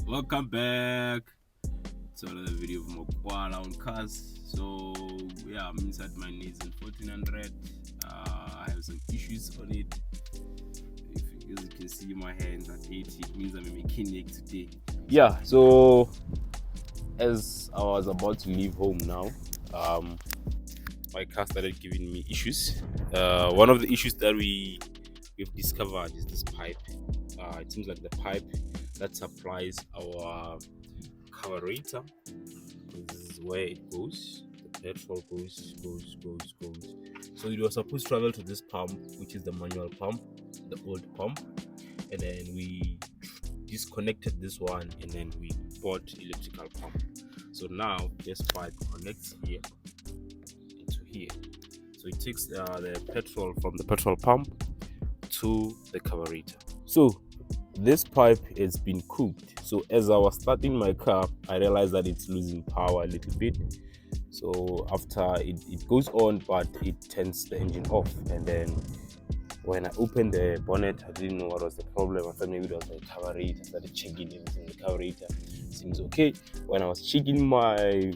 Welcome back to another video of Mokwala on cars. So yeah, I'm inside my Nissan 1400. I have some issues on it. If as you can see my hands at 80, it means I'm a mechanic today. Yeah, so as I was about to leave home now, my car started giving me issues. One of the issues that we've discovered is this pipe. It seems like the pipe that supplies our carburetor. This is where it goes. The petrol goes. So it was supposed to travel to this pump, which is the manual pump, the old pump, and then we disconnected this one, and then we bought electrical pump. So now this pipe connects here into here. So it takes the petrol from the petrol pump to the carburetor. So this pipe has been cooked. So as I was starting my car, I realized that it's losing power a little bit. So after it goes on, but it turns the engine off. And then when I opened the bonnet, I didn't know what was the problem. I thought maybe it was the carburetor. I started checking everything. The carburetor seems okay. When I was checking my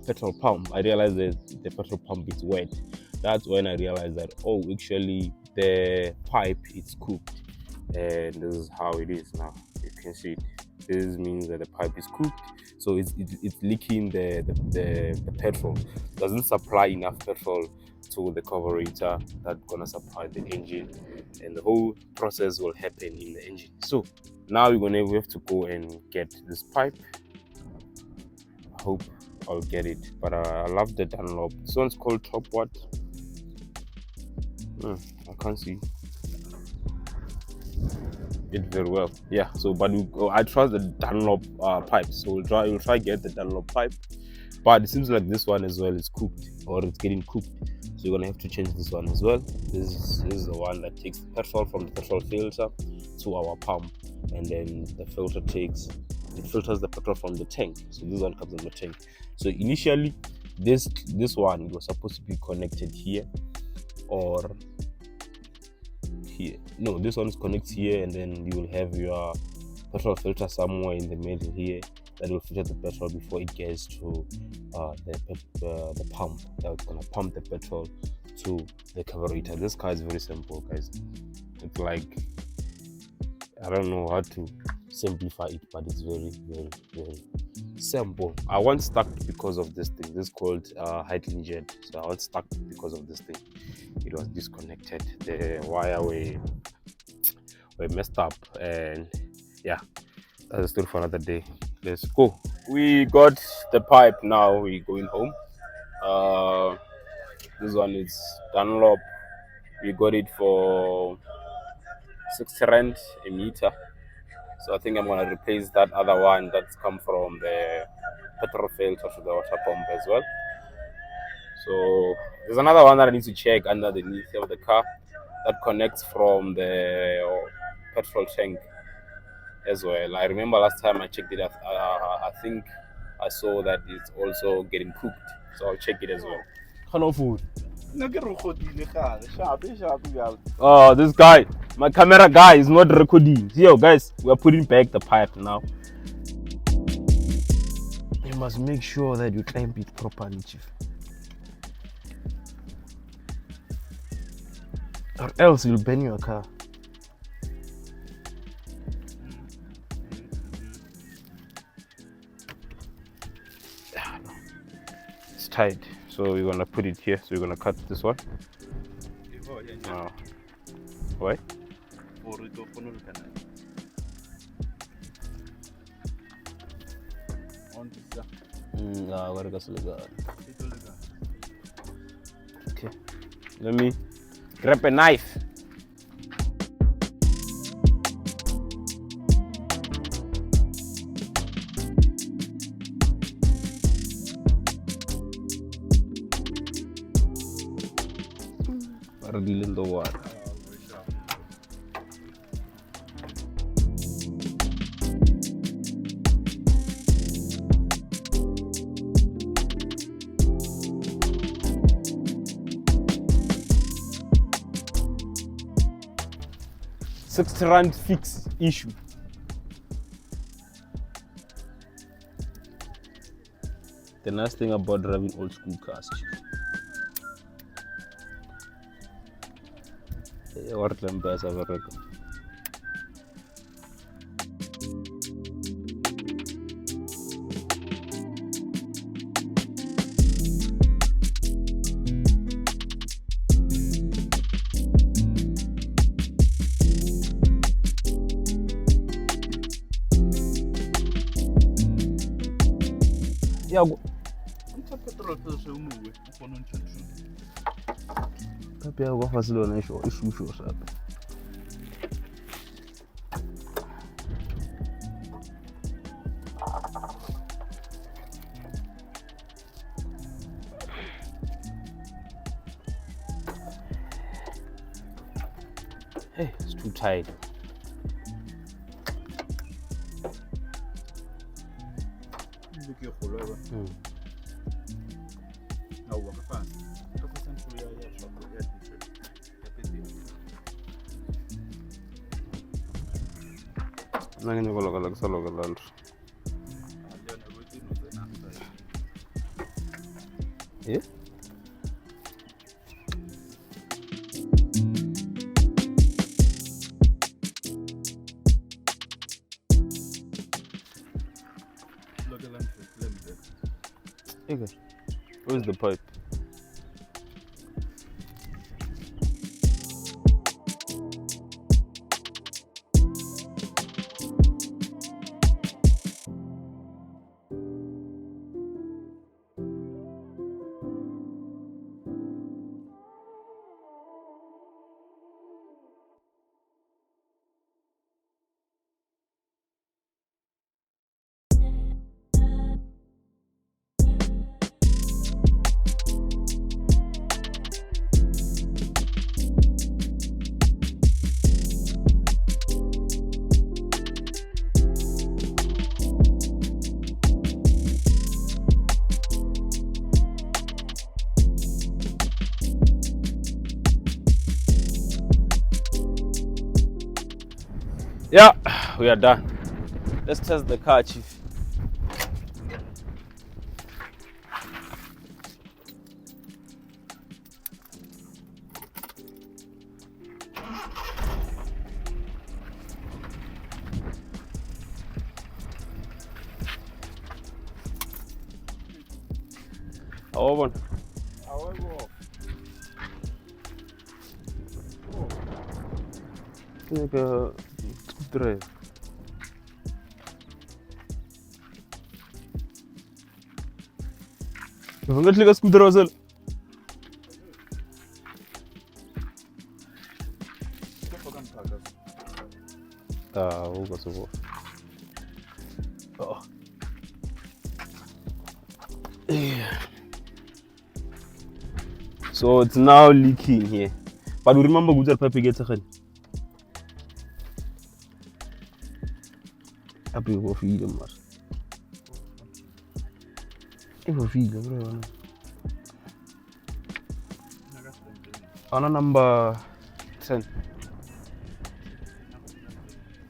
petrol pump, I realized that the petrol pump is wet. That's when I realized that, oh, actually the pipe is cooked. And this is how it is now. You can see it. This means that the pipe is cooked, so it's leaking the petrol. It doesn't supply enough petrol to the carburetor that's gonna supply the engine, and the whole process will happen in the engine. So now we have to go and get this pipe. I hope I'll get it, but I love the Dunlop. This one's called Top What? I can't see it very well. Yeah, so but I trust the Dunlop pipe, so we'll try get the Dunlop pipe, but it seems like this one as well is cooked, or it's getting cooked, so you're gonna have to change this one as well. This is the one that takes the petrol from the petrol filter to our pump, and then the filter filters the petrol from the tank. So this one comes in the tank. So initially this one was supposed to be connected here or here. No, this one connects here, and then you will have your petrol filter somewhere in the middle here that will filter the petrol before it gets to the pump that's gonna pump the petrol to the carburetor. This car is very simple, guys. It's like, I don't know how to simplify it, but it's very simple. I once stuck because of this thing. This is called Heitling jet. So I was stuck because of this thing. It was disconnected. The wire were messed up, and yeah, that's a story for another day. Let's go. We got the pipe now. We're going home. This one is Dunlop. We got it for 60 rand a meter. So I think I'm gonna replace that other one that's come from the petrol filter to the water pump as well. So there's another one that I need to check underneath of the car that connects from the petrol tank as well. I remember last time I checked it, I think I saw that it's also getting cooked. So I'll check it as well. Hello, food. Oh, this guy, my camera guy is not recording. Yo, guys, we're putting back the pipe now. You must make sure that you clamp it properly, chief, or else you'll burn your car. It's tight, so we're gonna put it here. So we're gonna cut this one. Why? Okay, let me grab a knife. In the water. R60 fix issue. the nice thing about driving old school cars. What numbers have a record? Yeah, petrol phela umuwe ufona unjani. kapia kwa fasilona ishusho sabe. Hey, it's too tight. Look your follower. Now what fast. Kako sensu ya shop ya t-shirt. Nangine kolokala kusaloka lantu. Aliyona routine uzena. Eh? Look at them. Okay. Where's the pipe? Yeah, we are done. Let's test the car, Chief. One. Like a drive. Vangat liga scooter wasal. Uga so. Oh. Yeah. So it's now leaking here. But we remember good pipe gets a happy with freedom. If freedom, bro. On number 10.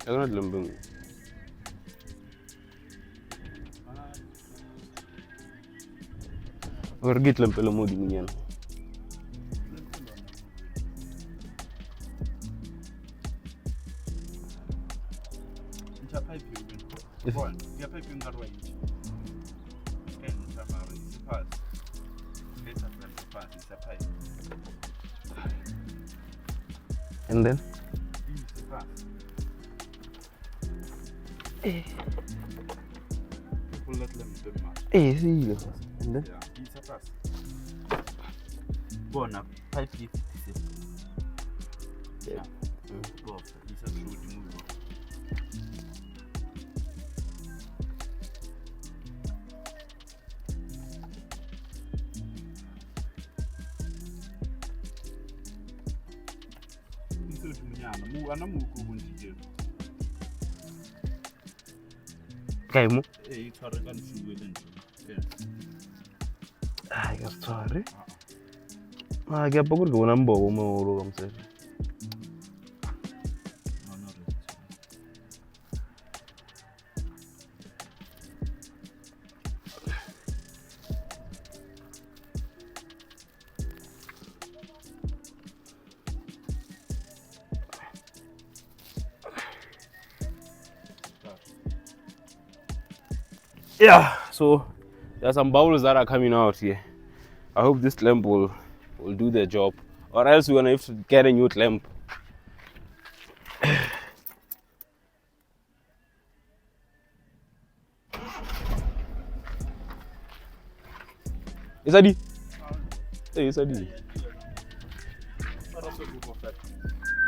I'm not lumbing. We're get lumpel modi minyan. And then? See. And then? Bona, pipe is yeah. Kaimu? Itshware ka ntshwe le ntho. Ka tshware. Ke apa gore ke bona mbobo mo ka mosele. Yeah, so there's some bubbles that are coming out here. I hope this clamp will do the job, or else we're gonna have to get a new clamp. Is that it? Hey, is that it?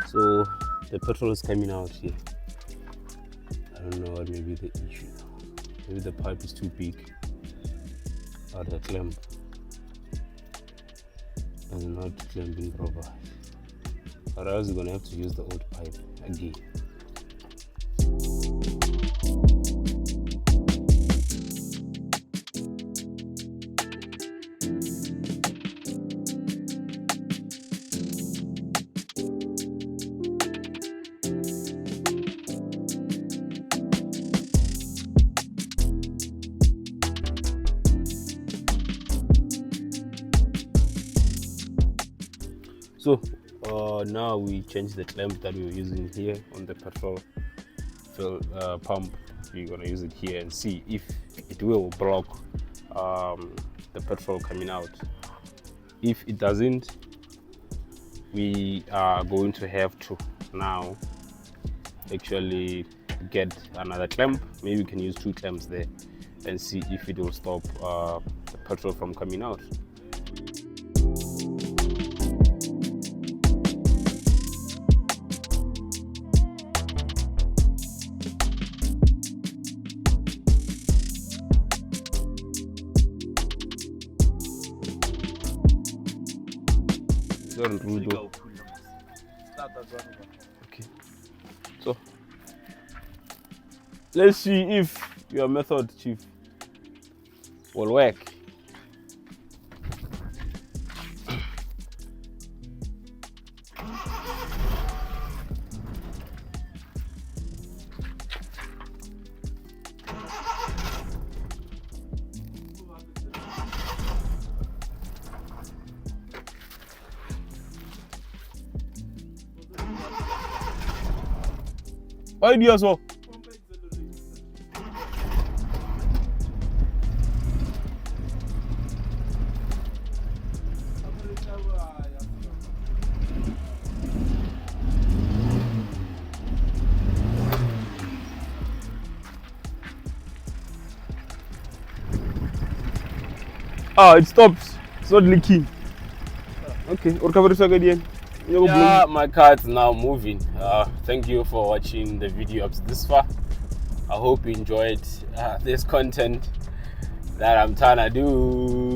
So the petrol is coming out here. I don't know what may be the issue. Maybe the pipe is too big, or the clamp is not clamping proper. Or else you're gonna have to use the old pipe again. So now we change the clamp that we were using here on the petrol pump. We're gonna use it here and see if it will block the petrol coming out. If it doesn't, we are going to have to now actually get another clamp. Maybe we can use 2 clamps there and see if it will stop the petrol from coming out. Okay, so let's see if your method, Chief, will work. Why do you so? Ah, it stops. It's not leaking. Okay, yeah, my car is now moving. Thank you for watching the video up to this far. I hope you enjoyed this content that I'm trying to do.